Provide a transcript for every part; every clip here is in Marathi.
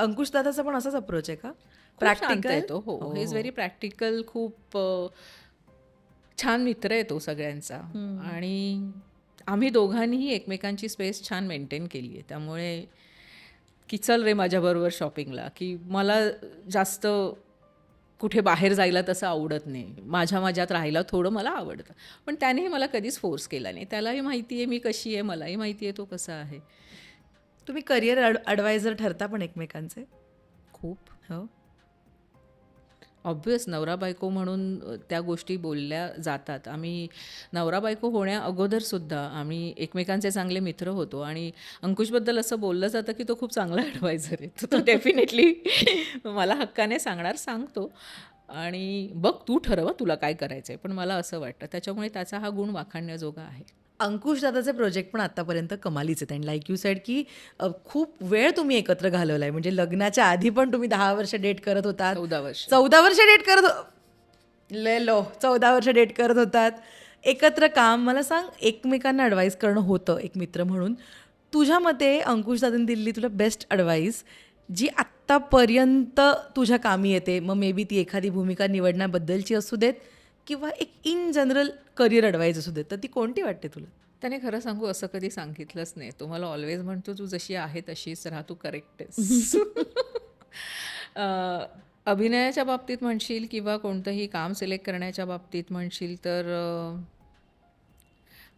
अंकुश दादाचा पण असाच अप्रोच आहे का? खूप शांत आहे प्रॅक्टिकल? तो. हो, ही इज व्हेरी प्रॅक्टिकल. खूप छान मित्र आहे तो सगळ्यांचा. आणि आम्ही दोघांनीही एकमेकांची स्पेस छान मेंटेन केली आहे. त्यामुळे की चल रे माझ्याबरोबर शॉपिंगला, की मला जास्त कुठे बाहेर जायला तसं आवडत नाही. माझ्यात राहायला थोडं मला आवडतं. पण त्यानेही मला कधीच फोर्स केला नाही. त्यालाही माहिती आहे मी कशी आहे, मलाही माहिती आहे तो कसा आहे. तुम्ही करिअर ॲडवायझर ठरता पण एकमेकांचे? खूप हो. ऑब्व्हियस नवरा बायको म्हणून त्या गोष्टी बोलल्या जातात. आम्ही नवरा बायको होण्या अगोदरसुद्धा आम्ही एकमेकांचे चांगले मित्र होतो. आणि अंकुशबद्दल असं बोललं जातं की तो खूप चांगला ॲडवायझर आहे. तर तो डेफिनेटली मला हक्काने सांगतो. आणि बघ तू ठरव तुला काय करायचं आहे. पण मला असं वाटतं त्याच्यामुळे त्याचा हा गुण वाखाणण्याजोगा आहे. अंकुश दादाचे प्रोजेक्ट पण आतापर्यंत कमालीचे आहेत. आणि लाईक यू सेड की खूप वेळ तुम्ही एकत्र घालवला आहे. म्हणजे लग्नाच्या आधी पण तुम्ही 10 वर्ष डेट करत होतात. 14 वर्ष. 14 वर्ष डेट करत 14 वर्ष डेट करत होतात. एकत्र काम. मला सांग, एकमेकांना ॲडवाईस करणं होतं एक मित्र म्हणून. तुझ्या मते अंकुश दादांनी दिलेली तुला बेस्ट ॲडवाईस जी आत्तापर्यंत तुझ्या कामी येते, मग मे बी ती एखादी भूमिका निवडण्याबद्दलची असू देत किंवा एक इन जनरल करिअर ॲडवाईस असू देत, तर ती कोणती वाटते तुला? त्याने खरं सांगू असं कधी सांगितलंच नाही. तो मला ऑलवेज म्हणतो तू जशी आहे तशीच राहा, तू करेक्ट आहेस. अभिनयाच्या बाबतीत म्हणशील किंवा कोणतंही काम सिलेक्ट करण्याच्या बाबतीत म्हणशील तर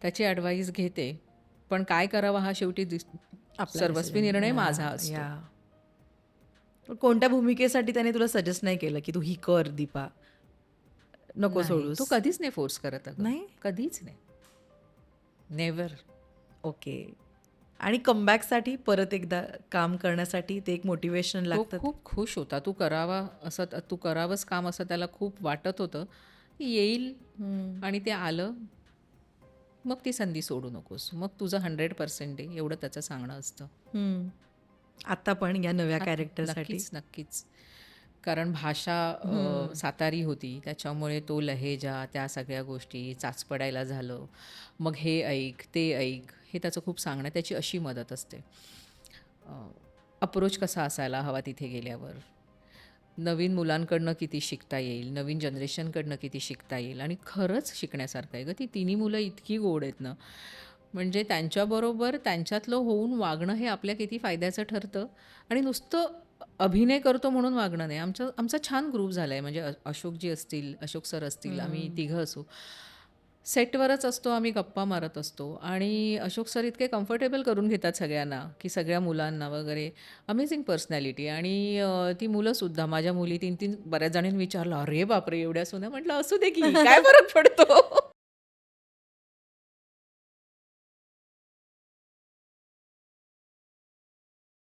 त्याची ॲडवाईस घेते. पण काय करावं हा शेवटी सर्वस्वी निर्णय माझा असतो. पण कोणत्या भूमिकेसाठी त्याने तुला सजेस्ट नाही केलं की तू ही कर दीपा, नको नाही, सोडूस? तो कधीच नाही फोर्स करत अगं. नाही? कधीच नाही. नेव्हर. ओके. आणि कमबॅकसाठी परत एकदा काम करण्यासाठी ते एक मोटिवेशन तो लागतं. खूप खुश होता. तू करावंच काम असं त्याला खूप वाटत होतं. येईल आणि ते आलं. मग ती संधी सोडू नकोस. मग तुझं 100% आहे एवढं त्याचं सांगणं असतं. आता पण या नव्या कॅरेक्टरसाठी. नक्कीच. कारण भाषा सातारी होती. त्याच्यामुळे तो लहेजा, त्या सगळ्या गोष्टी चाचपडायला झालं. मग हे ऐक, ते ऐक, हे त्याचं खूप सांगणं. त्याची अशी मदत असते. अप्रोच कसा असायला हवा तिथे गेल्यावर. नवीन मुलांकडनं किती शिकता येईल, नवीन जनरेशनकडनं किती शिकता येईल. आणि खरंच शिकण्यासारखं आहे गं. ती तिन्ही मुलं इतकी गोड आहेत ना, म्हणजे त्यांच्याबरोबर त्यांच्यातलं होऊन वागणं हे आपल्या किती फायद्याचं ठरतं. आणि नुसतं अभिनय करतो म्हणून वागणं नाही. आमचा छान ग्रुप झाला आहे. म्हणजे अशोकजी असतील, अशोक सर असतील, आम्ही तिघं असू. सेटवरच असतो, आम्ही गप्पा मारत असतो. आणि अशोक सर इतके कम्फर्टेबल करून घेतात सगळ्यांना, की सगळ्या मुलांना वगैरे. Amazing personality. आणि ती मुलंसुद्धा, माझ्या मुली 3-3 बऱ्याच जणांनी विचारलं, अरे बापरे एवढ्या सुना. म्हटलं असू दे की काय फरक पडतो.